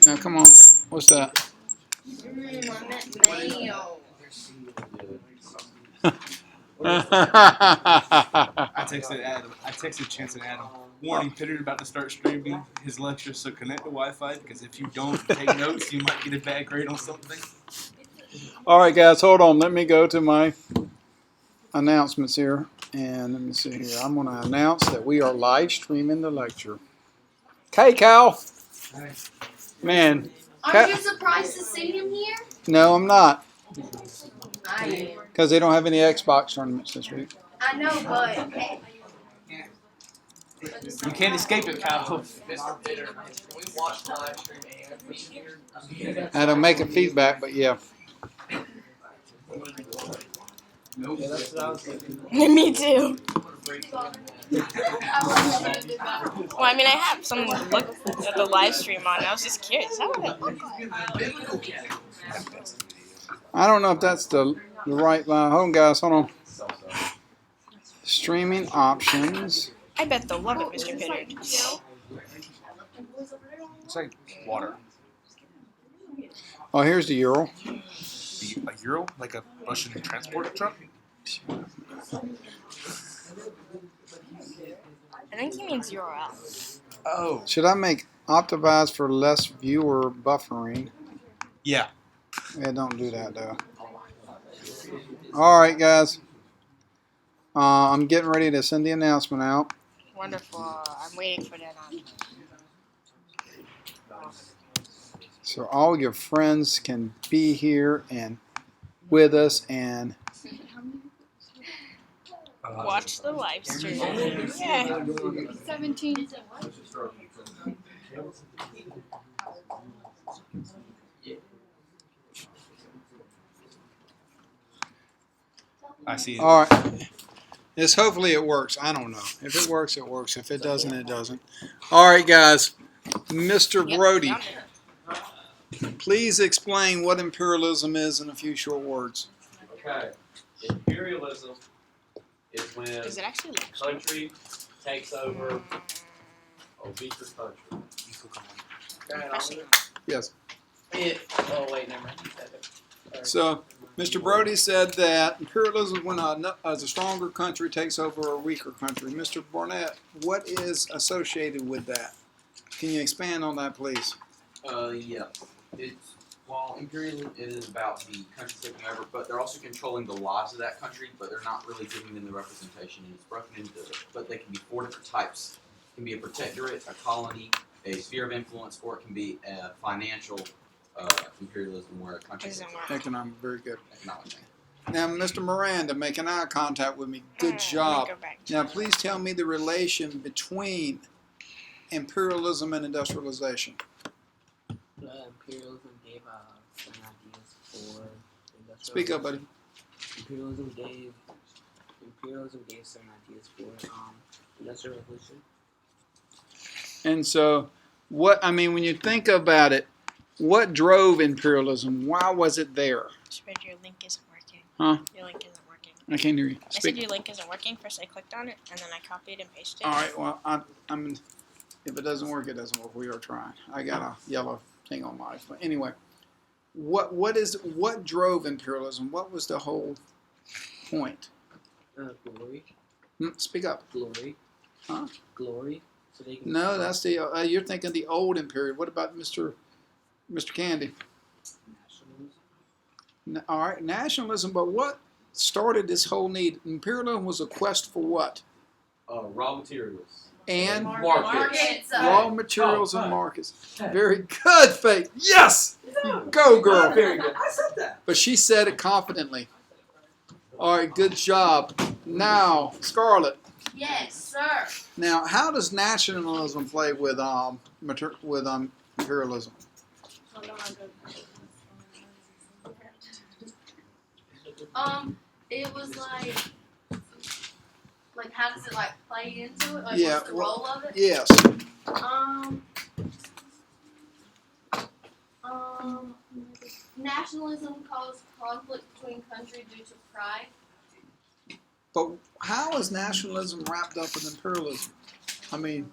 Now, come on. What's that? I meant mayo. I texted Adam. I texted Chance and Adam. Warning, Pittard about to start streaming his lecture, so connect to Wi-Fi because if you don't take notes, you might get a bad grade on something. All right, guys, hold on. Let me go to my announcements here. And let me see here. I'm going to announce that we are live streaming the lecture. Okay, Cal. Man. Aren't you surprised to see him here? No, I'm not. I am. Because they don't have any Xbox tournaments this week. I know, but You can't escape it, Kyle. I don't make a feedback, but yeah. Me too. Well, I mean, I have something to look at the live stream on. I was just curious. How would it look like? I don't know if that's the right line. Hold on, guys. Hold on. Streaming options. I bet they'll love it, Mr. Pittard. It's like water. Oh, here's the Ural. A Euro? Like a Russian transport truck? I think he means URL. Oh. Should I make optimize for less viewer buffering? Yeah. Yeah, don't do that, though. All right, guys. I'm getting ready to send the announcement out. Wonderful. I'm waiting for that on. So all your friends can be here and with us and Watch the live stream. Yeah. 17. I see it. all right. This hopefully it works. I don't know. If it works, it works. If it doesn't, it doesn't. All right, guys. Mr. Brody, please explain what imperialism is in a few short words. Okay. Imperialism is when Does it actually look? a country takes over a weaker country. Actually, Yes. Oh, wait, never mind. So, Mr. Brody said that imperialism is when a stronger country takes over a weaker country. Mr. Barnett, what is associated with that? Can you expand on that, please? Yeah. It's while imperialism is about the country taking over, but they're also controlling the laws of that country, but they're not really giving them the representation. And it's broken into, but they can be 4 different types. It can be a protectorate, a colony, a sphere of influence, or it can be a financial imperialism where a country Doesn't takes work. over Economic, very good. economic. Now, Mr. Miranda, making eye contact with me. Good let me job. go back to Now, that. please tell me the relation between imperialism and industrialization. Imperialism gave some ideas for industrial. Speak up, buddy. Imperialism gave some ideas for industrial revolution. And so, when you think about it, what drove imperialism? Why was it there? Spread, your link isn't working. Huh? Your link isn't working. I can't hear you. I said Speak. your link isn't working. First I clicked on it, and then I copied and pasted. All right. Well, if it doesn't work, it doesn't work. We are trying. I got a yellow thing on mine. But anyway, what drove imperialism? What was the whole point? Glory. Speak up. Glory. Huh? Glory. So they can. No, that's the you're thinking the old imperial. What about Mr. Candy? Nationalism. All right, nationalism. But what started this whole need? Imperialism was a quest for what? Raw materials. And Markets. raw materials and markets. Very good, Faith. Yes! Go, girl. Very good. I said that. But she said it confidently. All right, good job. Now, Scarlett. Yes, sir. Now, how does nationalism play with imperialism? It was like how does it play into it? Like Yeah, what's the role of it? Yes. Nationalism caused conflict between countries due to pride. But how is nationalism wrapped up in imperialism? I mean,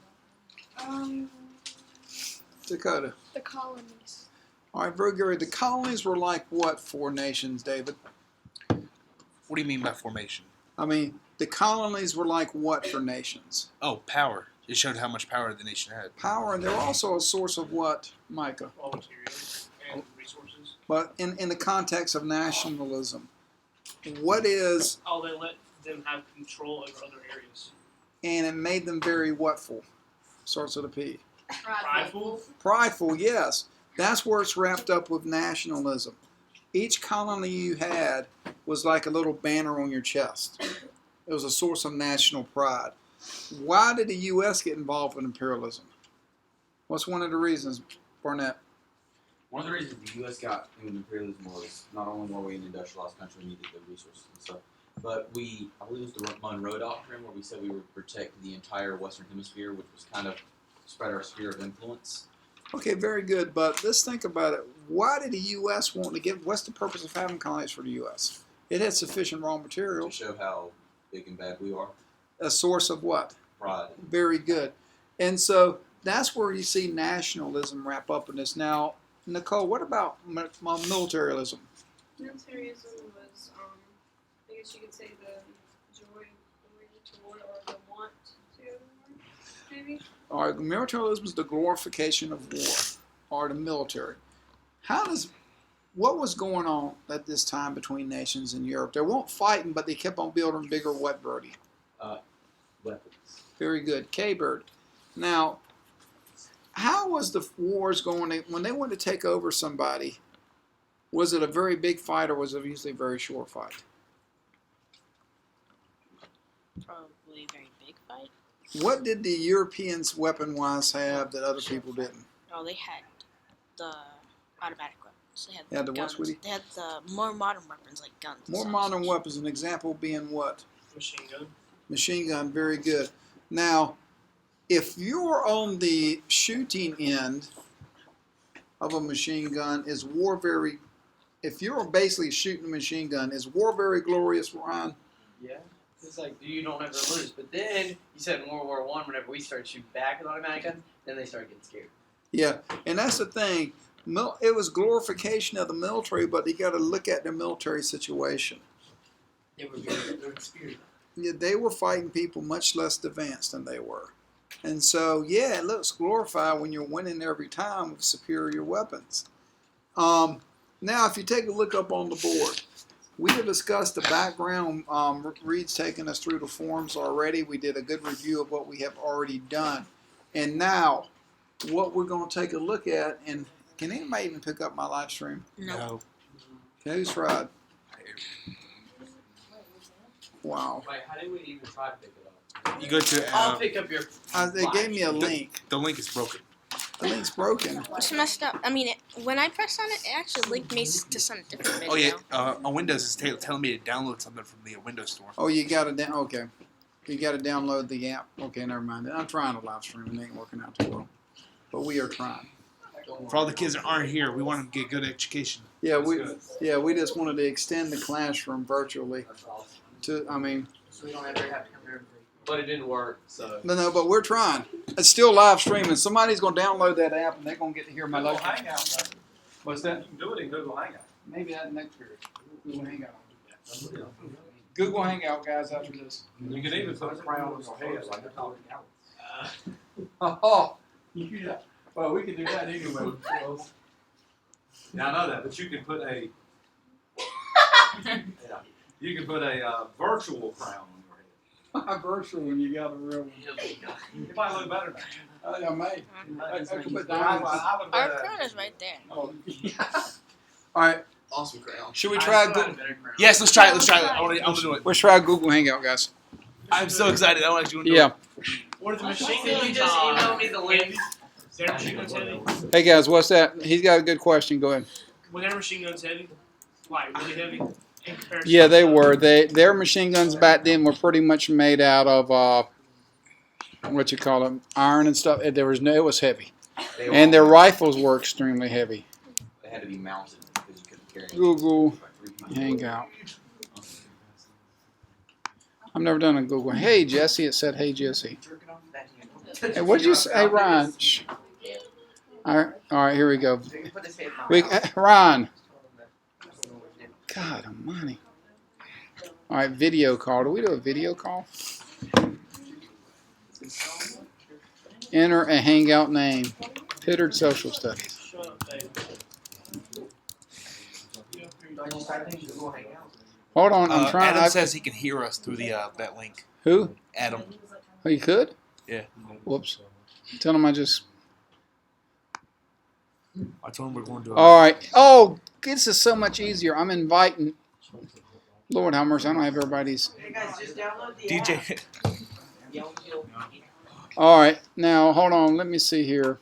Dakota. The colonies. All right, very good. The colonies were like what for nations, David? What do you mean by formation? I mean, the colonies were like what for nations? Oh, power. It showed how much power the nation had. Power, and they're also a source of what, Micah? Raw materials and resources. But in the context of nationalism, what is, Oh, they let them have control over other areas. and it made them very whatful? Starts with a P. Prideful. Prideful, yes. That's where it's wrapped up with nationalism. Each colony you had was like a little banner on your chest. It was a source of national pride. Why did the U.S. get involved with imperialism? What's one of the reasons, Barnett? One of the reasons the U.S. got into imperialism was not only were we an industrialized country, we needed the resources and stuff, but I believe it was the Monroe Doctrine, where we said we would protect the entire Western Hemisphere, which was kind of spread our sphere of influence. Okay, very good, but let's think about it. Why did the U.S. want to get, what's the purpose of having colonies for the U.S.? It had sufficient raw To materials. show how big and bad we are. A source of what? Pride. Very good. And so that's where you see nationalism wrap up in this. Now, Nicole, what about militarism? Militarism was, I guess you could say the joy to war or the want to war, maybe? All right, militarism is the glorification of war, or the military. What was going on at this time between nations in Europe? They weren't fighting, but they kept on building bigger what, Birdie? Weapons. Very good. K-Bird. Now, how was the wars going when they wanted to take over somebody? Was it a very big fight or was it usually a very short fight? Probably a very big fight. What did the Europeans weapon-wise have that other people didn't? Oh, they had the automatic weapons. They had Yeah, the what, guns. sweetie? They had the more modern weapons like guns. and More such. modern weapons, an example being what? Machine gun. Machine gun, very good. Now, if you're on the shooting end of a machine gun, if you're basically shooting a machine gun, is war very glorious, Ryan? Yeah. It's like you don't ever lose. But then you said in World War I, whenever we started shooting back with automatic guns, then they started getting scared. Yeah, and that's the thing. It was glorification of the military, but you got to look at the military situation. They were very experienced. Yeah, they were fighting people much less advanced than they were. And so, yeah, it looks glorified when you're winning every time with superior weapons. Now, if you take a look up on the board, we have discussed the background. Reed's taken us through the forms already. We did a good review of what we have already done. And now, what we're going to take a look at, and can anybody even pick up my live stream? No. Okay, who's Rod? Wow. Wait, how did we even try to pick it up? You go to. I'll pick up your. They gave me a link. The link is broken. The link's broken. It's messed up. I mean, when I pressed on it, it actually linked me to some different video. Oh yeah, on Windows it's telling me to download something from the Windows store. Oh, you got to okay. You got to download the app. Okay, never mind. I'm trying to live stream. It ain't working out too well, but we are trying. For all the kids that aren't here, we want them to get good education. Yeah, we just wanted to extend the classroom virtually. That's awesome. So we don't ever have to come here. But it didn't work, so. No, but we're trying. It's still live streaming. Somebody's going to download that app, and they're going to get to hear my Google lecture. Hangout. What's that? You can do it in Google Hangout. Maybe that next period. Google Hangout. Google Hangout, guys, after this. You can even put a crown on your head like a talking owl. Oh, yeah. Well, we can do that anyway. Now I know that, but you can put a virtual crown on your head. Virtual when you got a real one. It might look better now. Yeah, mate. I could put I diamonds. would Our wear crown is right there. Oh. All right. Awesome crown. Should we try Google? Yes, let's try it. Let's try it. I want to do it. Let's try Google Hangout, guys. I'm so excited. I want to do it. Yeah. Or the machine Can gun. you just email me the link? Is their machine guns heavy? Hey guys, what's that? He's got a good question. Go ahead. Were their machine guns heavy? Like really heavy? In comparison Yeah, to they the- were. Their machine guns back then were pretty much made out of what you call them, iron and stuff. It was heavy, They were and all- their rifles were extremely heavy. They had to be mounted because you couldn't carry them. Google Like 3 people. Hangout. I've never done a Google. Hey Jesse, it said hey Jesse. Hey, what did you say? Hey Ryan. Shh. All right, here we go. So you can put this in my We, house. Ryan. God almighty. All right, video call. Do we do a video call? Enter a hangout name. Pittard Social Studies. Don't you start thinking Google Hangouts? Hold on, I'm trying. Adam says he can hear us through the that link. Who? Adam. Oh, you could? Yeah. Whoops. Tell him I just. I told him we're going to. All right. Oh, this is so much easier. I'm inviting. Lord have mercy. I don't have everybody's. Hey guys, just download the DJ. app. All right. Now, hold on. Let me see here.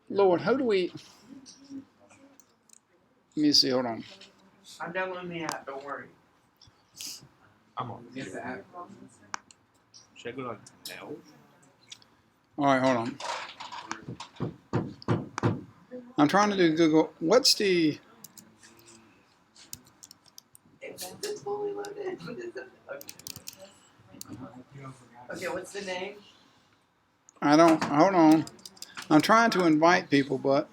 Lord, how do we. Let me see. Hold on. I'm downloading the app. Don't worry. I'm on. Get the app. Should I go like now? All right. Hold on. I'm trying to do Google. What's the. It's fully loaded. Okay, what's the name? I don't. Hold on. I'm trying to invite people, but.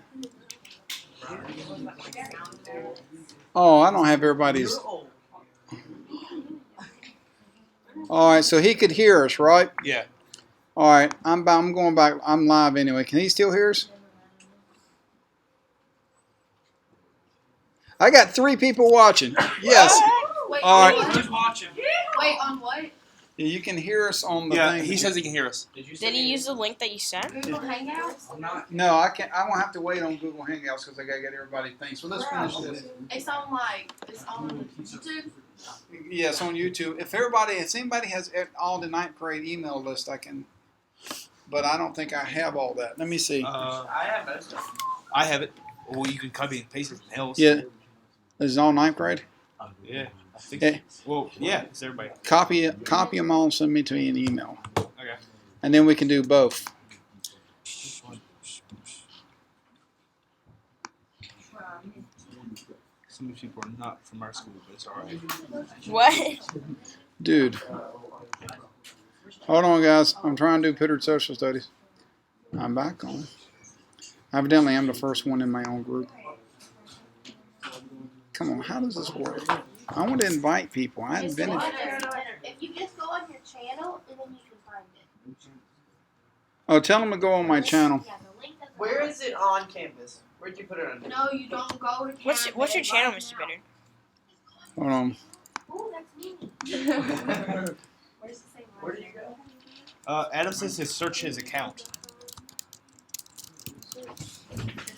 Oh, I don't have everybody's. All right, so he could hear us, right? Yeah. All right, I'm going back. I'm live anyway. Can he still hear us? I got 3 people watching. Yes. Wait, All right. Who's watching? Wait, on what? Yeah, you can hear us on the Yeah, thing. he says he can hear us. Did you Did he use the link that you sent? Google Hangouts? I'm not. No, I can't. I won't have to wait on Google Hangouts because I gotta get everybody things. So let's finish this. It's on it's on YouTube. Yeah, it's on YouTube. If anybody has all the 9th grade email list, I can. But I don't think I have all that. Let me see. I have most of them. I have it. Well, you can copy and paste it from else. Yeah, this is all 9th grade. Yeah. I think Yeah. so. Well, yeah, it's everybody. Copy them all and send me to me an email. Okay. And then we can do both. Some of these people are not from our school, but it's alright. What? Dude. Hold on, guys. I'm trying to do Pittard Social Studies. I'm back on. Evidently, I'm the first one in my own group. Come on, how does this work? I want to invite people. I invented. If you just go on your channel, and then you can find it. Oh, tell them to go on my channel. Yeah, the link doesn't Where work. is it on campus? Where'd you put it on? No, you don't go to. What's your channel, Mr. Pittard? Hold on. Ooh, that's me. Where's the same Where did you go? Adam says to search his account.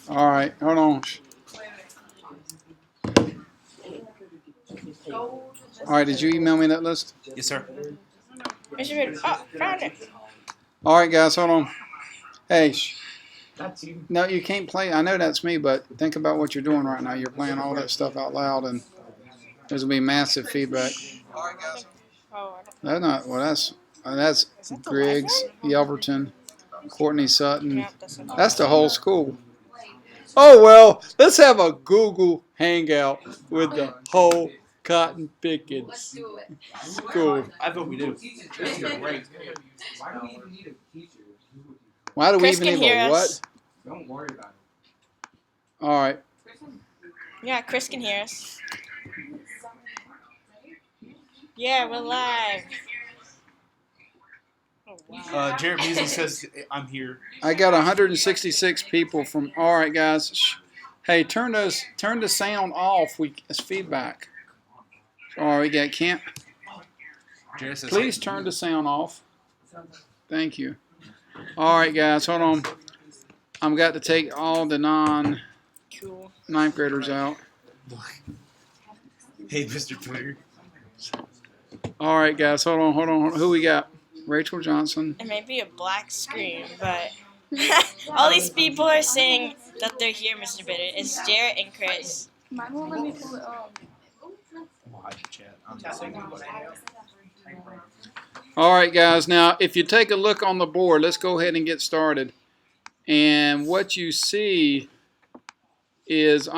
All right, hold on. Go to All right, did you email me that list? Yes, sir. Mr. Pittard. Oh, found it. All right, guys, hold on. Hey, That's you. no, you can't play. I know that's me, but think about what you're doing right now. You're playing all that stuff out loud, and there's gonna be massive feedback. All right, guys. Oh, That's not. Well, that's Griggs, Yelverton, Courtney Sutton. yeah, that's not That's the whole school. Oh well, let's have a Google Hangout with the whole cotton picking Let's do it. school. I vote we do. This is great. Why do we even need a teacher? Why do we Chris even can need hear a us. what? Don't worry about it. All right. Yeah, Chris can hear us. Yeah, we're live. Oh, wow. Jared Beasley says I'm here. I got 166 people from. All right, guys. Shh. Hey, turn the sound off. It's feedback. All right, we got Camp. Jared says Please turn the sound off. Thank you. All right, guys, hold on. I've got to take all the Cool. 9th graders out. Hey, Mr. Twitter. All right, guys, hold on. Who we got? Rachel Johnson. It may be a black screen, but all these people are saying that they're here, Mr. Pittard. It's Jared and Chris. Mine won't let me pull it up. Well, I can chat. I'm just saying. All right, guys. Now, if you take a look on the board, let's go ahead and get started. And what you see is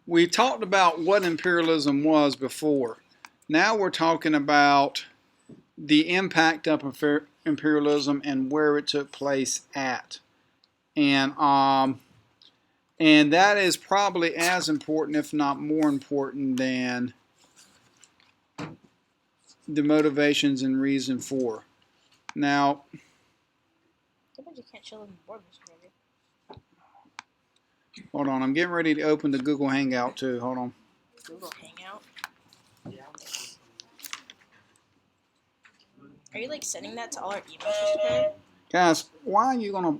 we talked about what imperialism was before. Now we're talking about the impact of imperialism and where it took place at. and that is probably as important, if not more important, than the motivations and reason for. Now, Too bad you can't show them the board, Mr. Baby. hold on. I'm getting ready to open the Google Hangout too. Hold on. Google Hangout. Are you like sending that to all our emails, Mr. Baby? Guys, why are you gonna?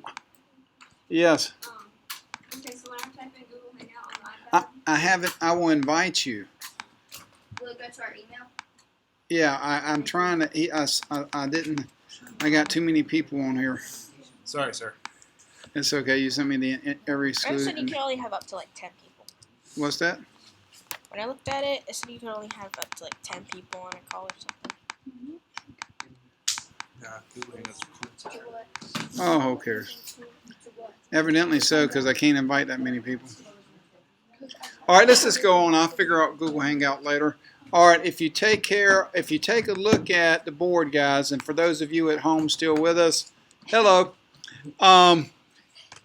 Yes, Okay, so when I'm typing Google Hangout on the iPad. I haven't. I will invite you. Will it go to our email? Yeah, I'm trying to. I didn't. I got too many people on here. Sorry, sir. It's okay. You sent me the every I said you student. can only have up to like 10 people. What's that? When I looked at it, it said you can only have up to like 10 people on a call or something. Nah, Google Hangouts are cool. To what? Oh, who cares? To what? Evidently so, because I can't invite that many people. All right, let's just go on. I'll figure out Google Hangout later. All right, if you take a look at the board, guys, and for those of you at home still with us, hello.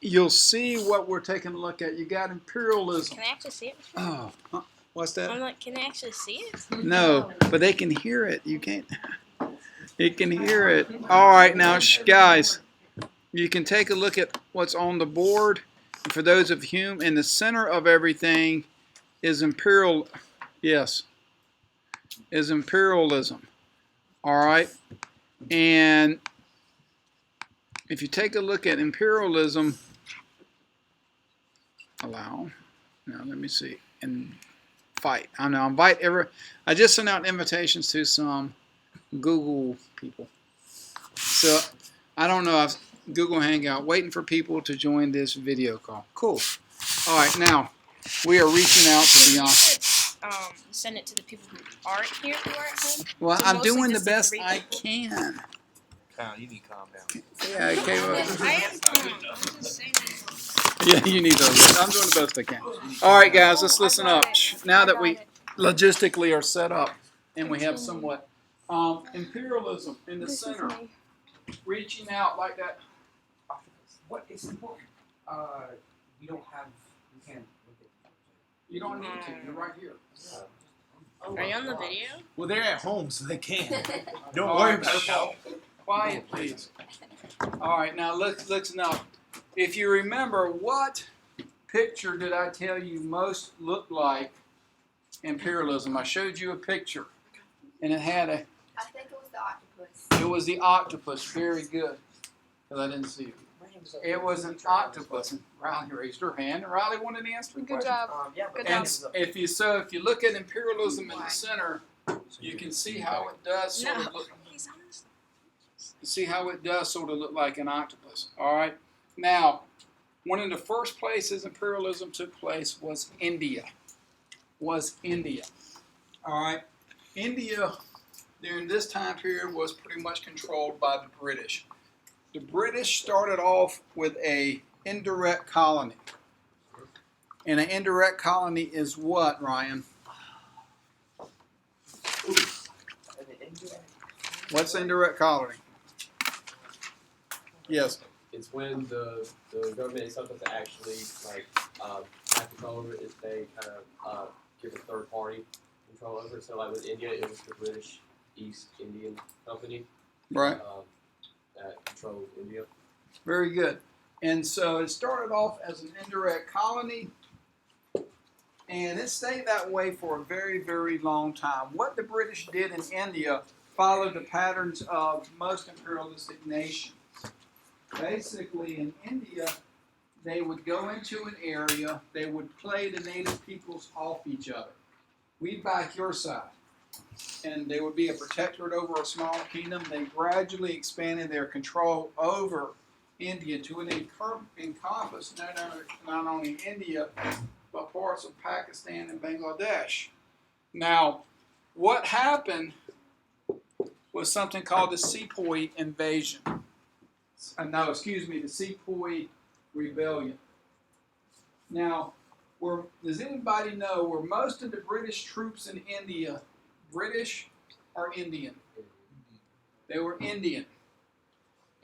You'll see what we're taking a look at. You got imperialism. Can I actually see it? Oh, what's that? I'm like, can I actually see it? No, but they can hear it. You can't. You can hear it. All right, now, guys, you can take a look at what's on the board. And for those of you, in the center of everything is is imperialism. All right, and if you take a look at imperialism, allow. Now let me see and fight. I know invite every. I just sent out invitations to some Google people. So I don't know if Google Hangout waiting for people to join this video call. Cool. All right, now we are reaching out to the Send it to the people who aren't here, who aren't home. Well, So I'm mostly doing the just like best 3 I people. can. Kyle, you need to calm down. Yeah, okay. Well, I am calm. I'm just saying. yeah, you need those. I'm doing the best I can. All right, guys, let's listen up. Now that we logistically are set up and we have somewhat imperialism in the center, reaching out like that. What is important? We don't have. We can't look at. You don't need to. You're right here. Are you on the video? Well, they're at home, so they can. Don't All worry right, about it, Kyle. Quiet, please. All right, now listen up. If you remember, what picture did I tell you most looked like imperialism? I showed you a picture, and it had I think it was the octopus. it was the octopus. Very good, because I didn't see it. It was an octopus. And Riley raised her hand, and Riley wanted to answer the Good question. job. Yeah, but Good And job. if you look at imperialism in the center, you can see how it does sort of look. He's on this. See how it does sort of look like an octopus. All right. Now, one of the first places imperialism took place was India. All right. India during this time period was pretty much controlled by the British. The British started off with a indirect colony. And an indirect colony is what, Ryan? What's indirect colony? Yes. It's when the government is something to actually have control over it. If they kind of give a third party control over it. So like with India, it was the British East Indian Company Right. that controlled India. Very good. And so it started off as an indirect colony, and it stayed that way for a very, very long time. What the British did in India followed the patterns of most imperialistic nations. Basically, in India, they would go into an area, they would play the native peoples off each other. We'd back your side. And they would be a protectorate over a smaller kingdom. They gradually expanded their control over India to encompass not only India, but parts of Pakistan and Bangladesh. Now, what happened was something called the Sepoy invasion. The Sepoy rebellion. Now, does anybody know were most of the British troops in India British or Indian? They were Indian.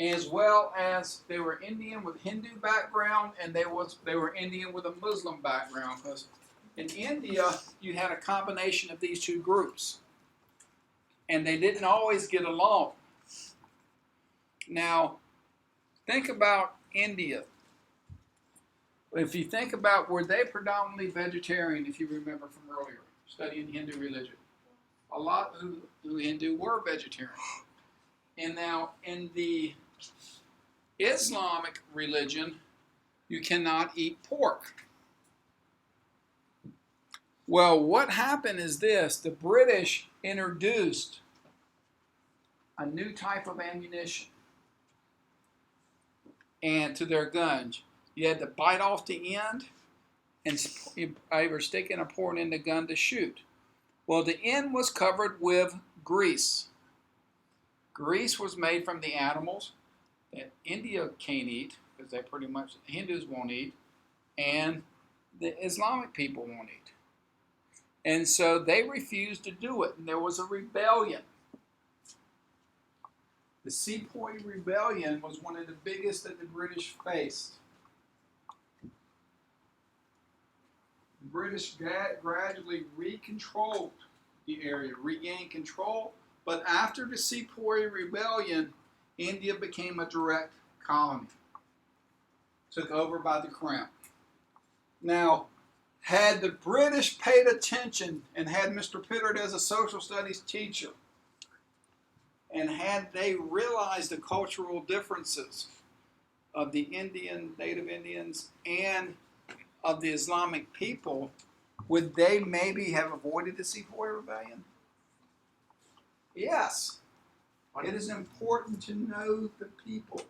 as well as they were Indian with Hindu background, and they were Indian with a Muslim background. Because in India, you had a combination of these two groups, and they didn't always get along. Now, think about India. If you think about, were they predominantly vegetarian, if you remember from earlier, studying Hindu religion? A lot who Hindu were vegetarian. And now, in the Islamic religion, you cannot eat pork. Well, what happened is this. The British introduced a new type of ammunition and to their guns. You had to bite off the end and either stick in a port in the gun to shoot. Well, the end was covered with grease. Grease was made from the animals that India can't eat, because they pretty much, Hindus won't eat, and the Islamic people won't eat. And so they refused to do it, and there was a rebellion. The Sepoy Rebellion was one of the biggest that the British faced. The British gradually recontrolled the area, regained control, but after the Sepoy Rebellion, India became a direct colony, took over by the crown. Now, had the British paid attention and had Mr. Pittard as a social studies teacher, and had they realized the cultural differences of the Native Indians and of the Islamic people, would they maybe have avoided the Sepoy Rebellion? Yes. It is important to know the people.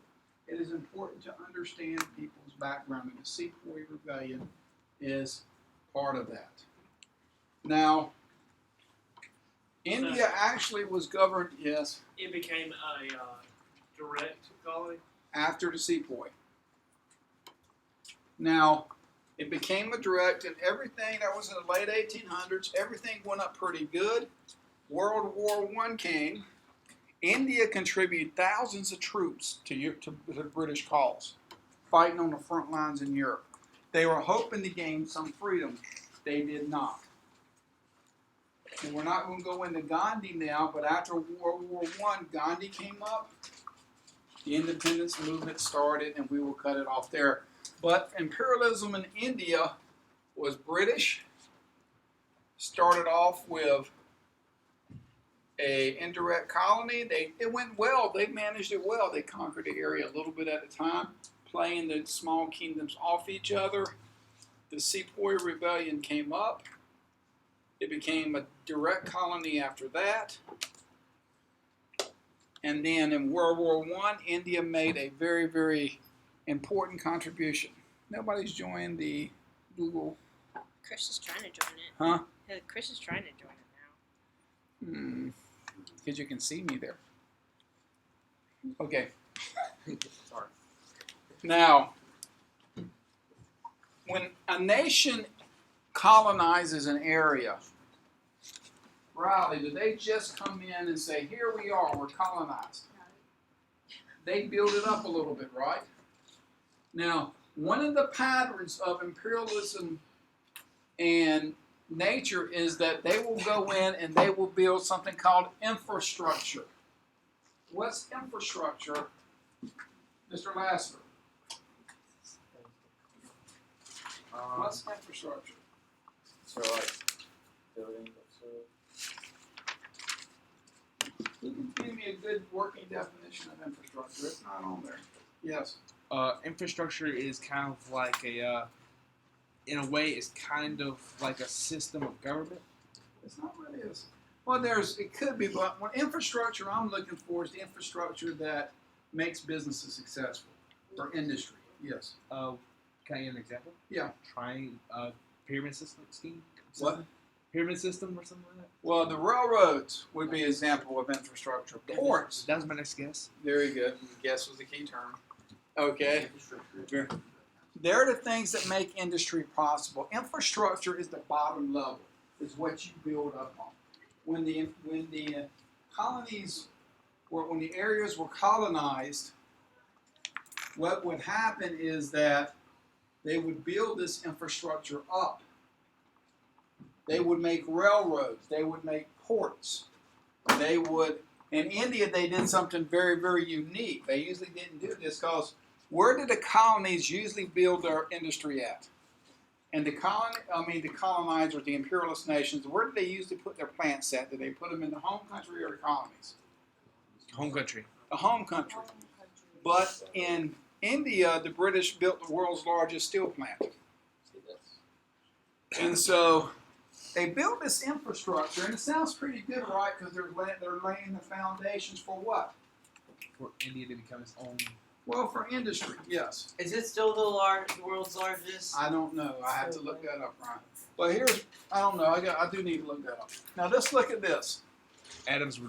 It is important to understand people's background, and the Sepoy Rebellion is part of that. Now, India actually was governed, yes, It became a direct colony. after the Sepoy. Now, it became a direct, and everything that was in the late 1800s, everything went up pretty good. World War I came. India contributed thousands of troops to the British cause, fighting on the front lines in Europe. They were hoping to gain some freedom. They did not. And we're not going to go into Gandhi now, but after World War I, Gandhi came up, the independence movement started, and we will cut it off there. But imperialism in India was British, started off with an indirect colony. It went well. They managed it well. They conquered the area a little bit at a time, playing the small kingdoms off each other. The Sepoy Rebellion came up. It became a direct colony after that. And then in World War I, India made a very, very important contribution. Nobody's joined the Google. Chris is trying to join it. Huh? Yeah, Chris is trying to join it now. Because you can see me there. Okay. Sorry. Now, when a nation colonizes an area, Riley, do they just come in and say, here we are, we're colonized? They build it up a little bit, right? Now, one of the patterns of imperialism and nature is that they will go in and they will build something called infrastructure. What's infrastructure, Mr. Lassiter? What's infrastructure? So like building. You can give me a good working definition of infrastructure. It's not on there. Yes. Infrastructure is kind of like in a way, it's kind of like a system of government. It's not what it is. Well, it could be, but what infrastructure I'm looking for is the infrastructure that makes businesses successful or industry. Yes. Can I give an example? Yeah. Pyramid system scheme. What? Pyramid system or something like that. Well, the railroads would be an example of infrastructure. Ports. That was my next guess. Very good. Guess was the key term. Okay. They're the things that make industry possible. Infrastructure is the bottom level. Is what you build up on. When the colonies, when the areas were colonized, what would happen is that they would build this infrastructure up. They would make railroads. They would make ports. They would, in India, they did something very, very unique. They usually didn't do this because where did the colonies usually build their industry at? And the colonizers, the imperialist nations, where did they usually put their plants at? Did they put them in the home country or the colonies? Home country. The home country. But in India, the British built the world's largest steel plant. And so they built this infrastructure, and it sounds pretty good, right? Because they're laying the foundations for what? For India to become its own. Well, for industry, yes. Is it still the world's largest? I don't know. I have to look that up, Ryan. But here's, I don't know. I do need to look that up. Now let's look at this. Adam's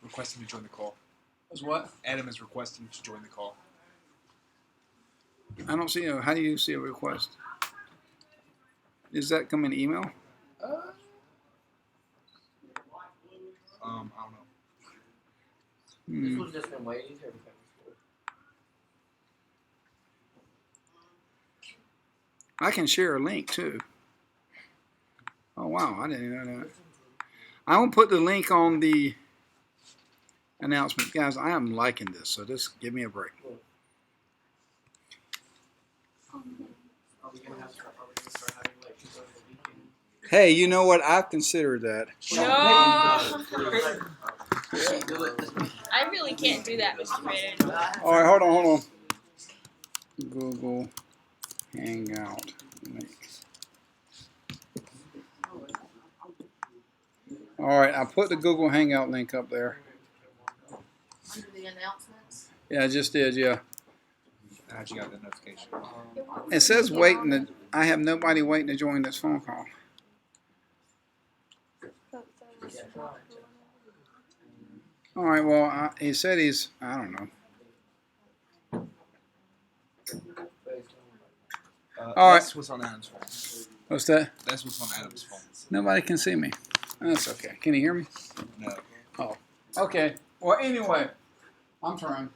requesting to join the call. Is what? Adam is requesting to join the call. I don't see a. How do you see a request? Is that come in email? I don't know. This was just been waiting here. I can share a link too. Oh wow, I didn't know that. I will put the link on the announcement. Guys, I am liking this, so just give me a break. Are we gonna start having lectures over the weekend? Hey, you know what? I've considered that. No. I really can't do that, Mr. Pittard. All right, hold on. Google Hangout link. All right, I put the Google Hangout link up there. Under the announcements. Yeah, I just did, yeah. How'd you got the notification? It says waiting to, I have nobody waiting to join this phone call. All right, well, he said he's, I don't know. All right. That's what's on Adam's phone. What's that? That's what's on Adam's phone. Nobody can see me. That's okay. Can you hear me? No. Oh, okay. Well, anyway, I'm trying.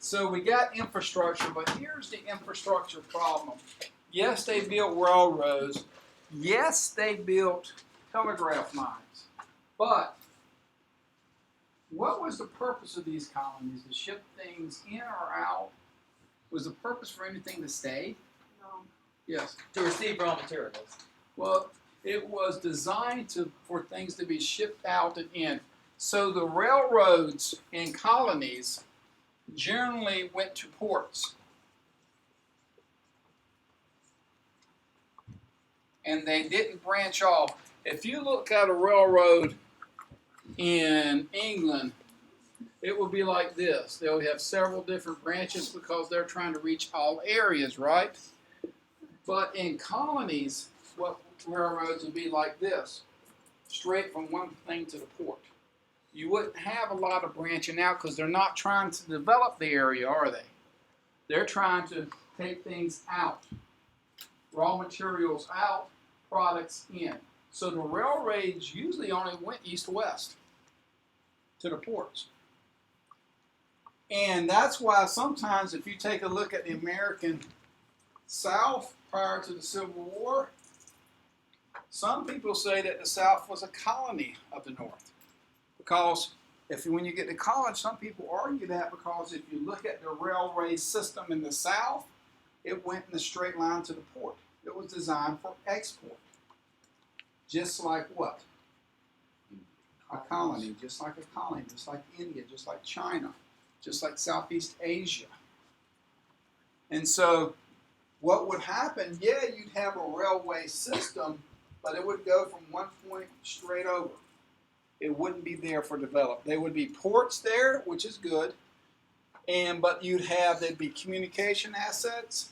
So we got infrastructure, but here's the infrastructure problem. Yes, they built railroads. Yes, they built telegraph lines. But what was the purpose of these colonies? To ship things in or out? Was the purpose for anything to stay? No. Yes. To receive raw materials. Well, it was designed for things to be shipped out and in. So the railroads in colonies generally went to ports. And they didn't branch off. If you look at a railroad in England, it would be like this. They would have several different branches because they're trying to reach all areas, right? But in colonies, what railroads would be like this, straight from one thing to the port. You wouldn't have a lot of branching out because they're not trying to develop the area, are they? They're trying to take things out, raw materials out, products in. So the railroads usually only went east to west to the ports. And that's why sometimes if you take a look at the American South prior to the Civil War, some people say that the South was a colony of the North. Because when you get to college, some people argue that because if you look at the railway system in the South, it went in a straight line to the port. It was designed for export. Just like what? A colony, just like a colony, just like India, just like China, just like Southeast Asia. And so what would happen, yeah, you'd have a railway system, but it would go from one point straight over. It wouldn't be there for development. There would be ports there, which is good, but there'd be communication assets.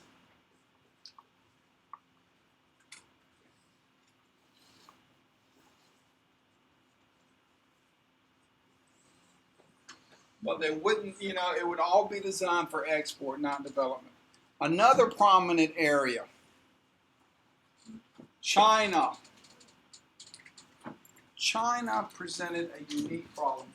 But they wouldn't, it would all be designed for export, not development. Another prominent area, China. China presented a unique problem.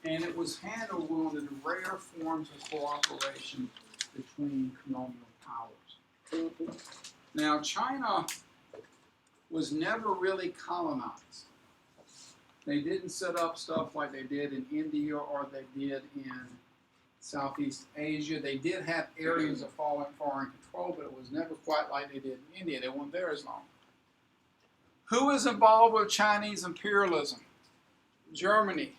and it was handled one of the rare forms of cooperation between colonial powers. Now, China was never really colonized. They didn't set up stuff like they did in India or they did in Southeast Asia. They did have areas of foreign control, but it was never quite like they did in India. They weren't there as long. Who is involved with Chinese imperialism? Germany,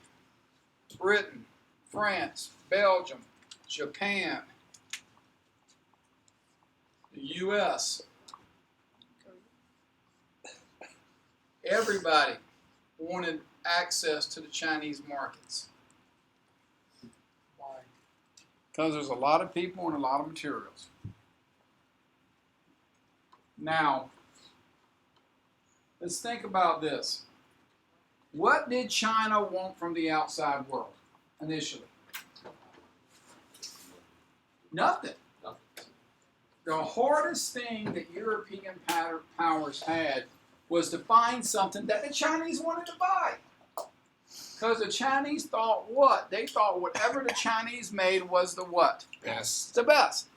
Britain, France, Belgium, Japan, the U.S. Everybody wanted access to the Chinese markets. Why? Because there's a lot of people and a lot of materials. Now, let's think about this. What did China want from the outside world initially? Nothing. The hardest thing that European powers had was to find something that the Chinese wanted to buy. Because the Chinese thought what? They thought whatever the Chinese made was the what? Best. The best.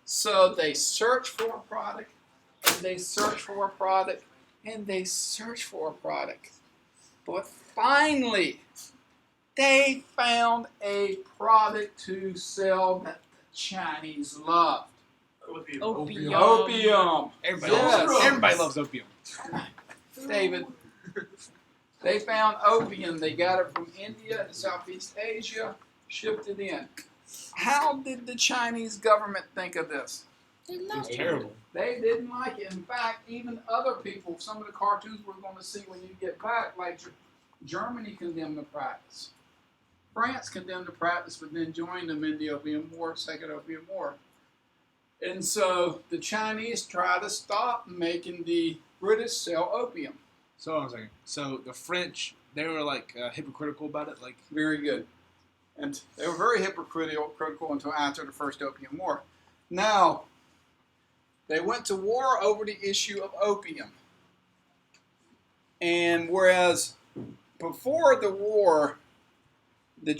So they searched for a product, and they searched for a product, and they searched for a product. But finally, they found a product to sell that the Chinese loved. Opium. Opium. Everybody, Yes. everybody loves opium. David, they found opium. They got it from India and Southeast Asia, shipped it in. How did the Chinese government think of this? They It's love terrible. They didn't like it. In fact, even other people, some of the cartoons we're going to see when you get back, like Germany condemned the practice. France condemned the practice, but then joined them in the Opium War, Second Opium War. And so the Chinese tried to stop making the British sell opium. So I was like, so the French, they were like hypocritical about it, like. Very good. And they were very hypocritical until after the First Opium War. Now, they went to war over the issue of opium. And whereas before the war, the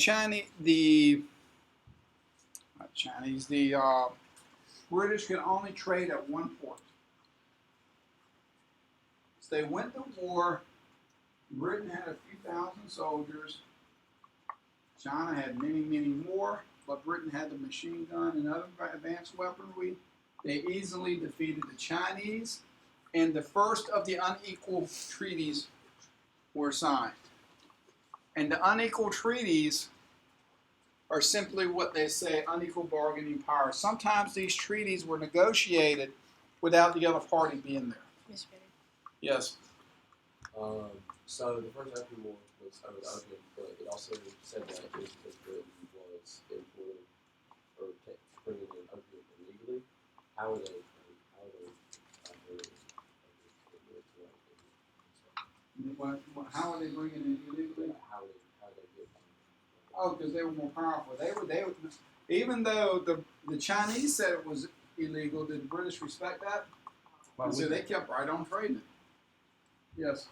British could only trade at one port. So they went to war. Britain had a few thousand soldiers. China had many, many more, but Britain had the machine gun and other advanced weaponry. They easily defeated the Chinese, and the first of the unequal treaties were signed. And the unequal treaties are simply what they say, unequal bargaining power. Sometimes these treaties were negotiated without the other party being there. Mr. Bitter. Yes. So the first Opium War was over the opium, but it also said that it was because Britain was importing or bringing in opium illegally. How are they? How are they bringing it illegally? How they get? Oh, because they were more powerful. They were. Even though the Chinese said it was illegal, did the British respect that? And so they kept right on trading it. Yes.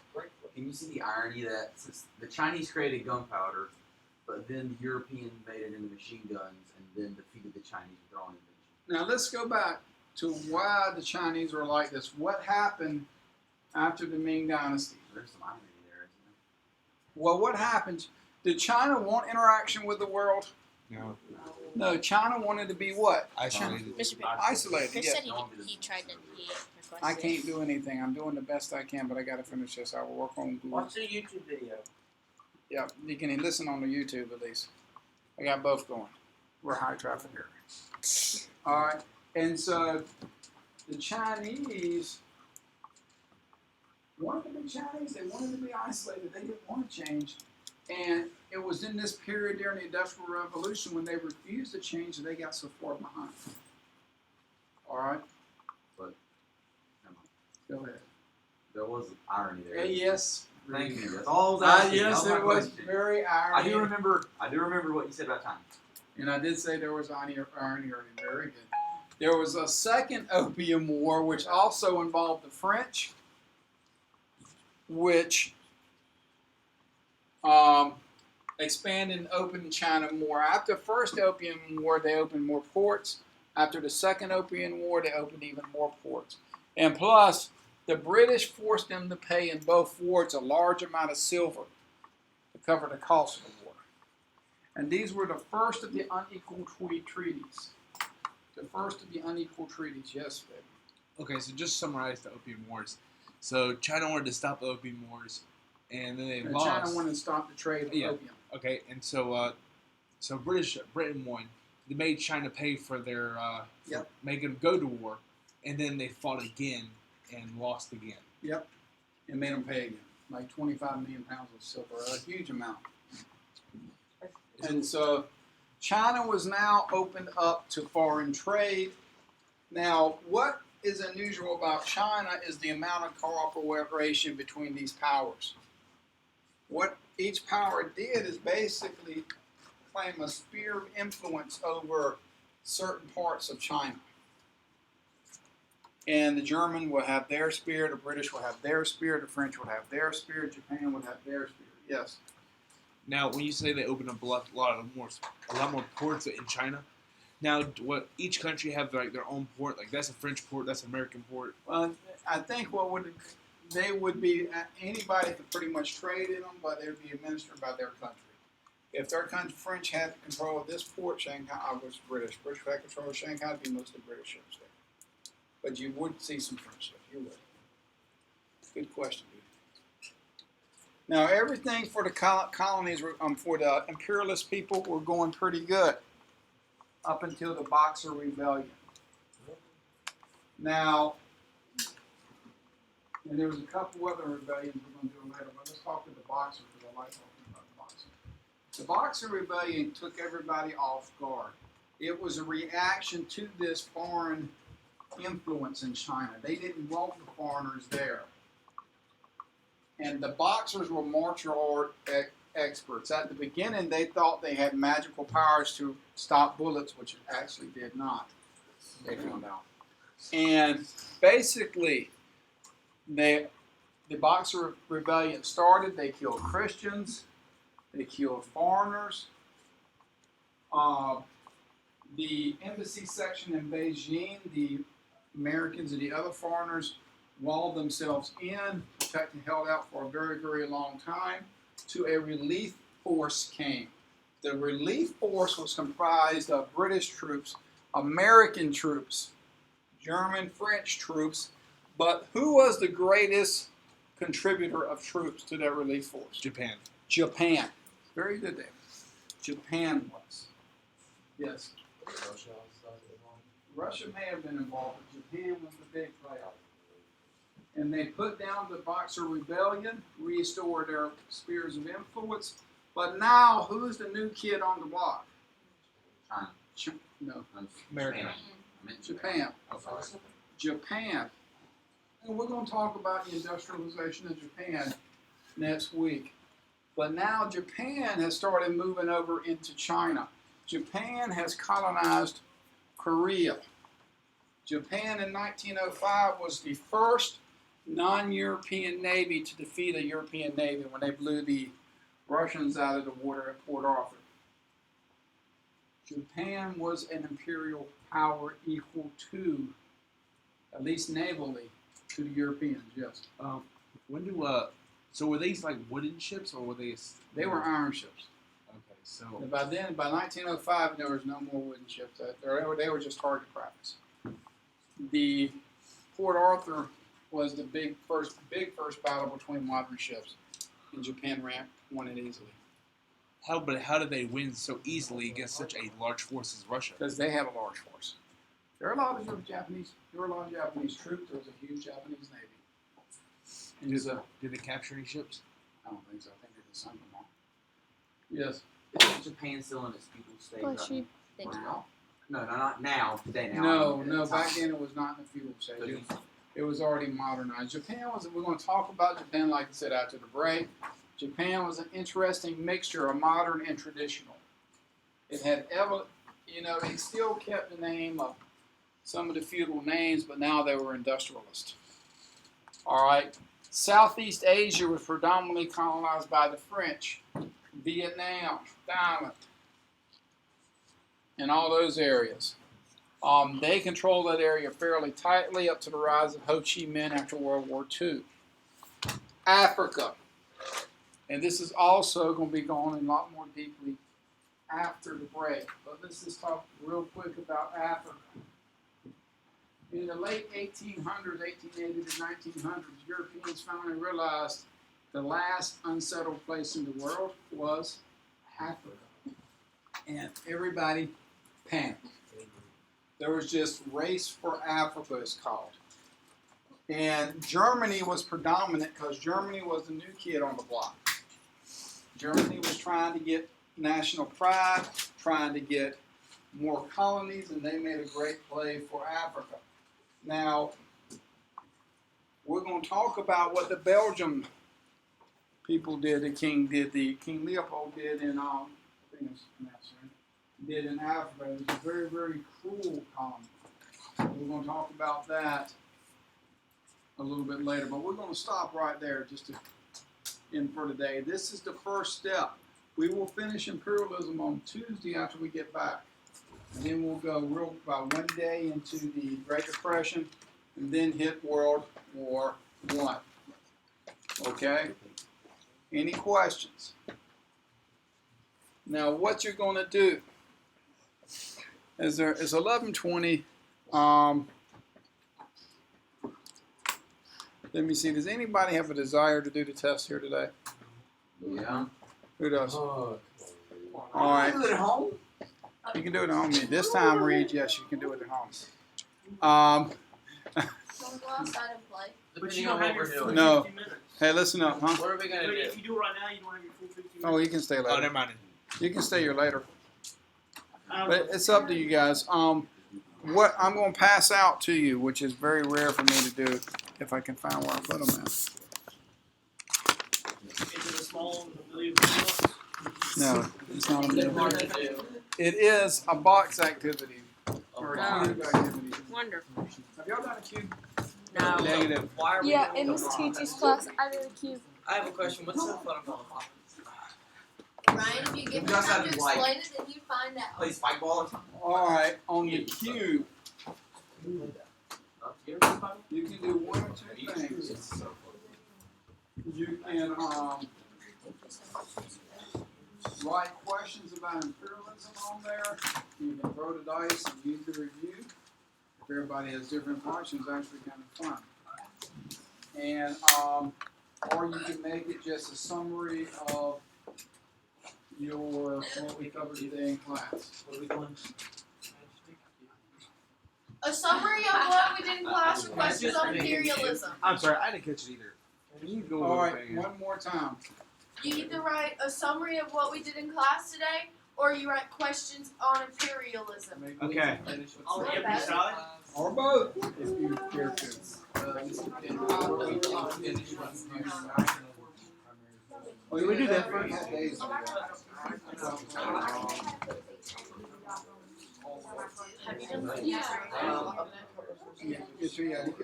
Can you see the irony that since the Chinese created gunpowder, but then the Europeans made it into machine guns and then defeated the Chinese with their own invention? Now let's go back to why the Chinese were like this. What happened after the Ming Dynasty? There's some irony there, isn't there? Well, what happened? Did China want interaction with the world? No. No, China wanted to be what? Isolated. Mr. Bitter. Isolated. Chris Yes. said he tried to request I it. can't do anything. I'm doing the best I can, but I got to finish this. I will work on Google. Watch the YouTube video. Yeah, you can listen on the YouTube at least. I got both going. We're high traffic here. All right, and so the Chinese wanted to be Chinese. They wanted to be isolated. They didn't want to change. And it was in this period during the Industrial Revolution when they refused to change that they got so far behind. All right? But Go ahead. there was irony there. Yes. Thank you. That's all I was asking. Yes, That it my was question. very I irony. do remember what you said about time. And I did say there was irony earlier. Very good. There was a second Opium War, which also involved the French, which expanded and opened China more. After the first Opium War, they opened more ports. After the second Opium War, they opened even more ports. And plus, the British forced them to pay in both wars a large amount of silver to cover the cost of the war. And these were the first of the unequal treaties. The first of the unequal treaties, yes, baby. Okay, so just summarize the Opium Wars. So China wanted to stop the Opium Wars, and then they And lost. China wanted to stop the trade of opium. Okay, and so Britain won. They made China pay for their make them go to war, and then they fought again and lost again. Yep, and made them pay again, like 25 million pounds of silver, a huge amount. And so China was now opened up to foreign trade. Now, what is unusual about China is the amount of cooperation between these powers. What each power did is basically claim a sphere of influence over certain parts of China. And the German would have their sphere, the British would have their sphere, the French would have their sphere, Japan would have their sphere. Yes. Now, when you say they opened up a lot more ports in China, now what each country have like their own port? Like that's a French port, that's an American port. Well, I think they would be anybody could pretty much trade in them, but they would be administered by their country. If their country, French had control of this port, Shanghai was British. British had control of Shanghai, it'd be mostly British ships there. But you would see some French ships. You would. Good question, dude. Now, everything for the colonies, for the imperialist people, were going pretty good up until the Boxer Rebellion. Now, and there was a couple other rebellions we're going to do later, but let's talk about the Boxer because I like talking about the Boxer. The Boxer Rebellion took everybody off guard. It was a reaction to this foreign influence in China. They didn't want the foreigners there. And the Boxers were martial art experts. At the beginning, they thought they had magical powers to stop bullets, which it actually did not. They found out. And basically, the Boxer Rebellion started. They killed Christians. They killed foreigners. The embassy section in Beijing, the Americans and the other foreigners walled themselves in, protected, held out for a very, very long time, till a relief force came. The relief force was comprised of British troops, American troops, German, French troops, but who was the greatest contributor of troops to that relief force? Japan. Japan. Very good, David. Japan was. Yes. Russia may have been involved, but Japan was the big player. And they put down the Boxer Rebellion, restored their spheres of influence. But now, who's the new kid on the block? China. No. America. Japan. Okay. Japan. And we're going to talk about the industrialization of Japan next week. But now Japan has started moving over into China. Japan has colonized Korea. Japan in 1905 was the first non-European navy to defeat a European navy when they blew the Russians out of the water at Port Arthur. Japan was an imperial power equal to, at least navally, to the Europeans, yes. So were these like wooden ships or were they? They were iron ships. Okay, so And by 1905, there was no more wooden ships. They were just target practice. The Port Arthur was the big first battle between modern ships, and Japan won it easily. how did they win so easily against such a large force as Russia? Because they had a large force. There were a lot of Japanese troops. There was a huge Japanese navy. And Did they capture any ships? I don't think so. I think they just sunk them all. Yes. Isn't Japan still in its feudal stage Bless right you. now? No, not now. Today now. No. Back then it was not in the feudal stage. It was already modernized. We're going to talk about Japan, like I said, after the break. Japan was an interesting mixture of modern and traditional. It had, they still kept the name of some of the feudal names, but now they were industrialists. All right. Southeast Asia was predominantly colonized by the French. Vietnam, Thailand, and all those areas. They controlled that area fairly tightly up to the rise of Ho Chi Minh after World War II. Africa, and this is also going to be going a lot more deeply after the break. But let's just talk real quick about Africa. In the late 1800s, 1880 to 1900s, Europeans finally realized the last unsettled place in the world was Africa. And everybody panicked. There was just Race for Africa, it's called. And Germany was predominant because Germany was the new kid on the block. Germany was trying to get national pride, trying to get more colonies, and they made a great play for Africa. Now, we're going to talk about what the Belgium people did, King Leopold did in, did in Africa. It was a very, very cruel colony. We're going to talk about that a little bit later, but we're going to stop right there just to end for today. This is the first step. We will finish imperialism on Tuesday after we get back. And then we'll go about one day into the Great Depression and then hit World War I. Okay? Any questions? Now, what you're going to do is there is 11:20. Let me see. Does anybody have a desire to do the test here today? Yeah. Who does? Oh, All right. do it at home? You can do it at home. This time, Reed, yes, you can do it at home. Don't go outside and play. But you don't have your full No. 50 minutes. Hey, listen up, huh? What are we gonna But do? if you do it right now, you don't have your full 50 minutes. Oh, you can stay Oh, later. never mind. You can stay here later. I don't But know. it's up to you guys. What I'm going to pass out to you, which is very rare for me to do, if I can find where I put them at. Is it a small million bucks? No, it's not a Is it minimum. hard to do? It is a box activity or a cube activity. Wonderful. Have y'all done a cube? No. Negative. Why are we Yeah, doing in Miss the TT's class, I did a cube. I have a question. What's so fun about hockey? Ryan, if you give me You guys time have to to, like, explain it, then you find out. Play spike ball or something? All right, on the cube, You ever play hockey? you can do one or two things. You can write questions about imperialism on there. You can throw the dice and use the review. If everybody has different functions, it's actually kind of fun. And or you can make it just a summary of what we covered today in class. What are we doing? A summary of what we did in class with questions on imperialism. I'm sorry, I didn't catch it either. You go All over right, there. one more time. You either write a summary of what we did in class today, or you write questions on imperialism. Okay. On the empty side? Or both, if you care to. Well, we do that first. Have you done the cube?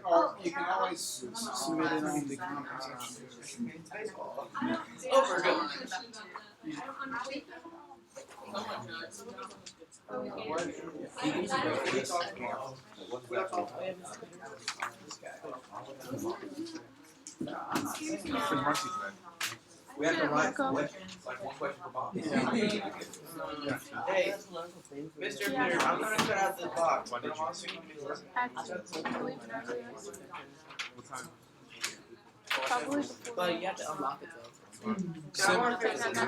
Or you can always submit it on the comment section. Over. Go. We have to write questions, like one question per box. Hey, Mr. Pittard, I'm gonna cut out this box. But I'm also gonna be listening. But you have to unlock it though.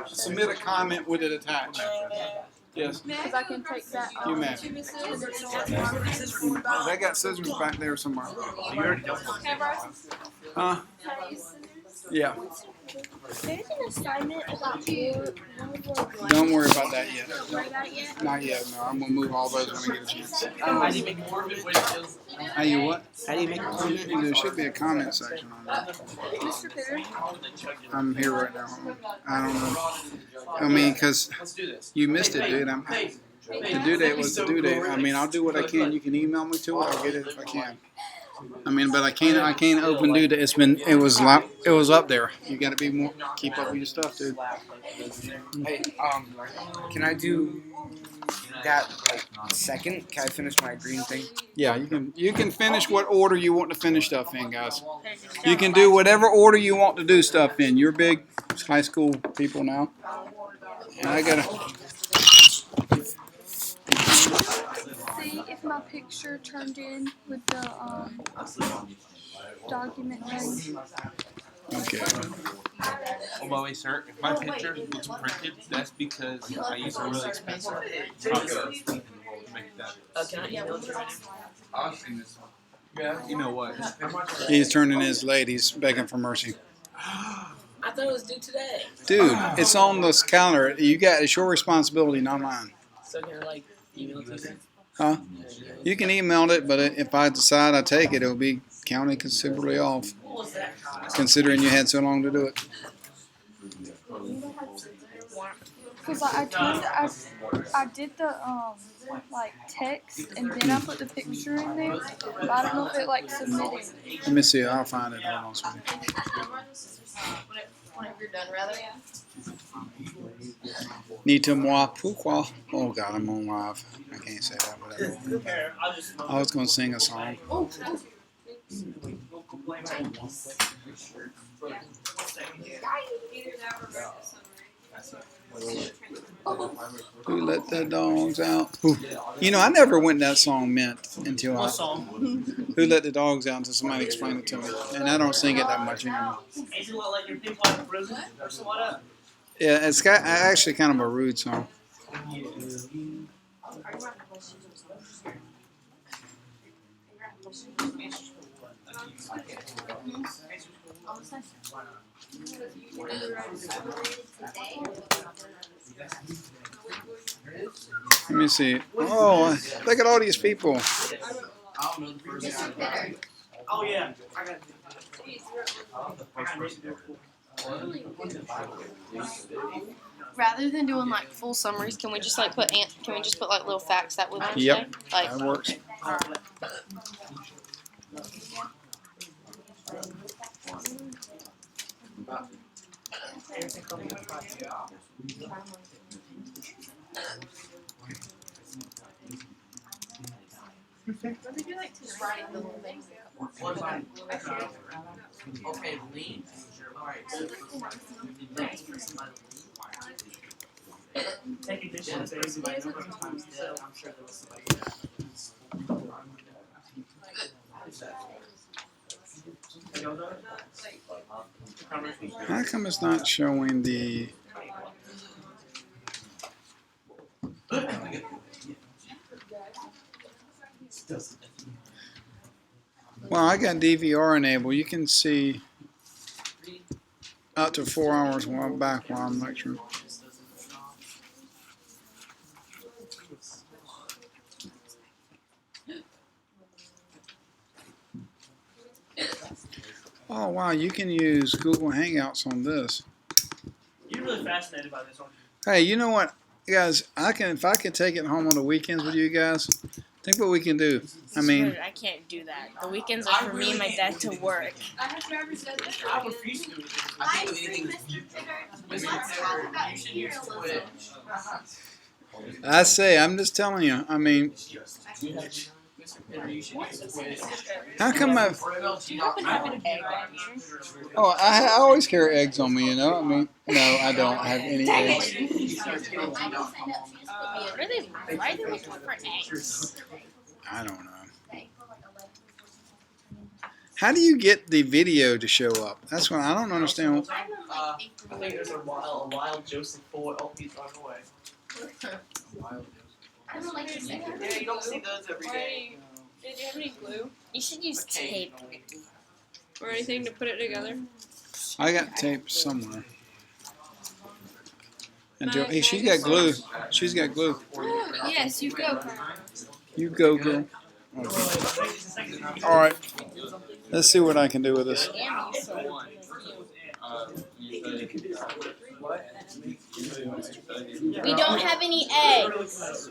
Submit a comment with it attached. Yes. Because I can take that You may. They got scissors back there somewhere. Huh? Yeah. There's an assignment about food. Don't worry about that yet. Don't worry about it yet. Not yet. No, I'm gonna move all those when I get a chance. How do you make more of it when it feels? How you what? How do you make more of it? There should be a comment section on that. Mr. Pittard. I'm here right now. I don't know. I mean, because Let's do this. you missed it, dude. The due date was the due date. I mean, I'll do what I can. You can email me to it. I'll get it if I can. I mean, but I can't open do that. It was up there. You got to be more keep up with your stuff, dude. Hey, can I do that like second? Can I finish my green thing? Yeah, you can finish what order you want to finish stuff in, guys. You can do whatever order you want to do stuff in. You're big high school people now. And I gotta. See if my picture turned in with the document thing. Okay. Oh, by the way, sir, if my picture looks printed, that's because I use a really expensive process to make that. Can I email it right now? I'll see this one. Yeah. Email what? He's turning his late. He's begging for mercy. I thought it was due today. Dude, it's on this calendar. It's your responsibility, not mine. So can I like email it to you? Huh? You can email it, but if I decide I take it, it'll be counted considerably off. What was that? Considering you had so long to do it. Because I did the like text and then I put the picture in there, but I don't know if it like submitted. Let me see. I'll find it. Hold on, sweetie. Whenever you're done, rather. Ni te moi pourquoi? Oh God, I'm on live. I can't say that. Whatever. I was gonna sing a song. Who let the dogs out? Ooh. You know, I never went that song meant until What song? Who let the dogs out until somebody explained it to me. And I don't sing it that much anymore. Is it like your people out of prison or somewhat? Yeah, it's got actually kind of a rude song. Let me see. Oh, look at all these people. Oh yeah. Rather than doing like full summaries, can we just like put like little facts that we learned Yep, today? Like, that works. Okay, lean. Alright. Take a dish and say by number of times dead. I'm sure there was somebody. How come it's not showing the... Well, I got DVR enabled. You can see up to 4 hours back while I'm lecturing. Oh wow, you can use Google Hangouts on this. You're really fascinated by this, aren't you? Hey, you know what, guys? If I could take it home on the weekends with you guys, think what we can do. I mean, I can't do that. The weekends are for me and my dad to work. I have never said this. I refuse to do anything. Let's talk about imperialism. I say, I'm just telling you. I mean, how come I've... Oh, I always carry eggs on me, you know? I mean, no, I don't have any eggs. Why are they looking for eggs? I don't know. How do you get the video to show up? That's what I don't understand. I think there's a wild Joseph Ford. Oh, he's on the way. I don't like this. Yeah, you don't see those every day. Did you have any glue You should use tape. or anything to put it together? I got tape somewhere. Hey, she's got glue. She's got glue. Yes, you go. You go, girl. Okay. All right. Let's see what I can do with this. We don't have any eggs.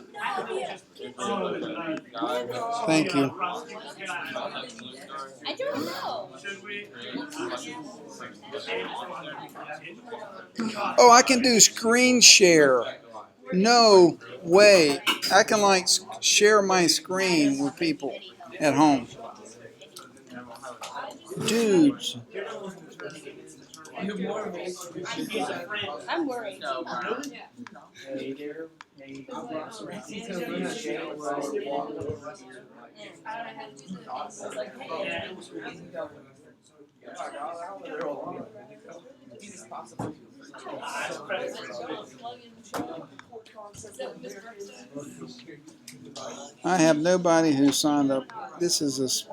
Thank you. Oh, I can do screen share. No way. I can like share my screen with people at home. Dudes. I'm worried. I have nobody who signed up. This is a. So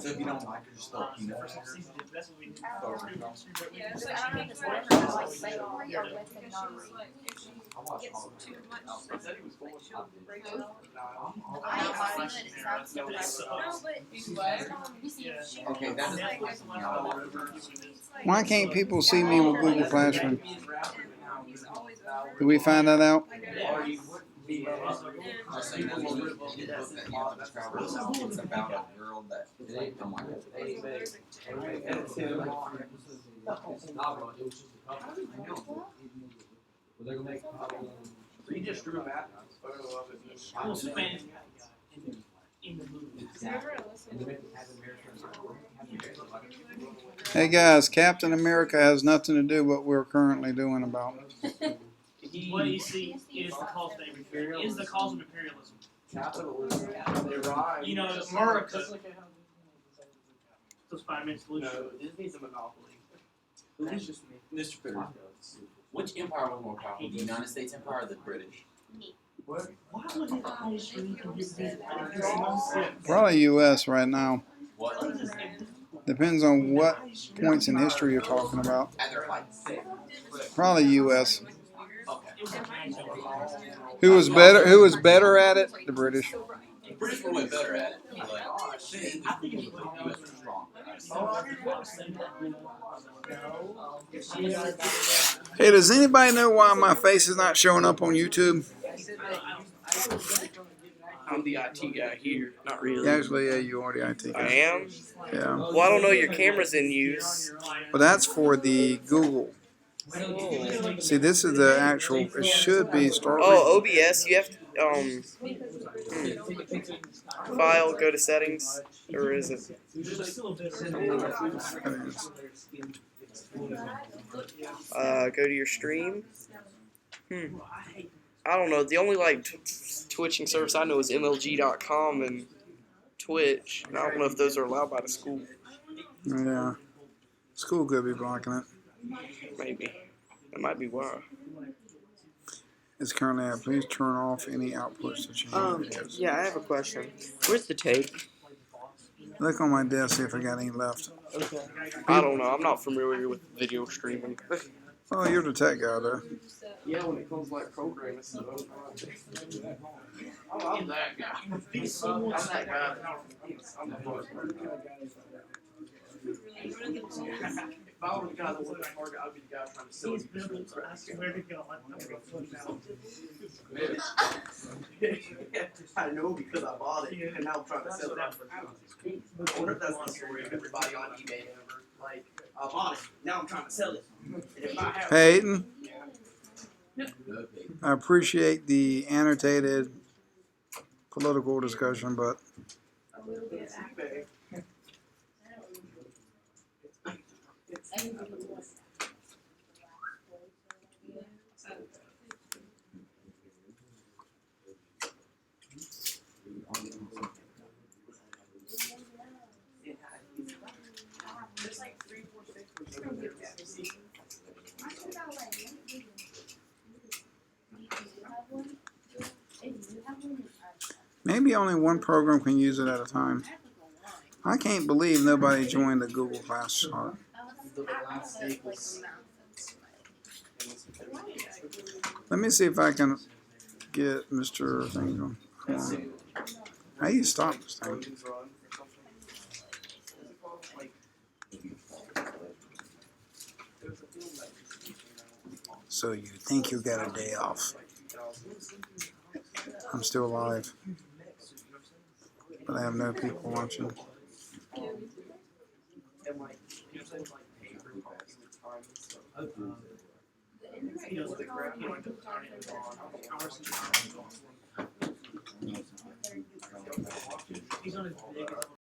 if you don't like it, just throw peanut butter. Okay, that is. Why can't people see me with Google Classroom? Did we find that out? Just so you know, the book that you have to travel, it's about a girl that I'm like, He just drew that photo of it. Well, Superman in the movie. Hey guys, Captain America has nothing to do with what we're currently doing about. What you see is the cause of imperialism. Is the cause of imperialism. Capitalism. You know, America. Those 5 minutes solution. No, Disney's a monopoly. That's just me. Mr. Pittard. Which empire was more powerful, the United States Empire or the British? Why would the history Probably U.S. right now. What? Depends on what points in history you're talking about. At their height. Probably U.S. Okay. Who was better? Who was better at it? The British. The British were way better at it. But the US was strong. Hey, does anybody know why my face is not showing up on YouTube? I'm the IT guy here. Not really. Actually, yeah, you are the IT I guy. am? Yeah. Well, I don't know your camera's in use. But that's for the Google. See, this is the actual. It should be start. Oh, OBS, you have to, file, go to settings, or is it? Go to your stream. I don't know. The only like twitching service I know is MLG.com and Twitch. And I don't know if those are allowed by the school. Yeah. School could be blocking it. Maybe. That might be why. It's currently at. Please turn off any outputs to change videos. Yeah, I have a question. Where's the tape? Look on my desk, see if I got any left. Okay. I don't know. I'm not familiar with video streaming. Oh, you're the tech guy, though. Yeah, when it comes to like programming stuff. Oh, I'm that guy. I'm that guy. I'm the hard part. If I were the guy that worked at Target, I'd be the guy trying to sell it. I swear to God, I'm gonna flip out. I know because I bought it, and now I'm trying to sell it out for $2. I wonder if that's the story of everybody on eBay ever. Like, I bought it, now I'm trying to sell it. And if I have Hey, Aiden. I appreciate the annotated political discussion, but eBay. maybe only one program can use it at a time. I can't believe nobody joined the Google Class chart. Let me see if I can get Mr. Thing going. How do you stop this thing? So you think you got a day off. I'm still alive, but I have no people watching.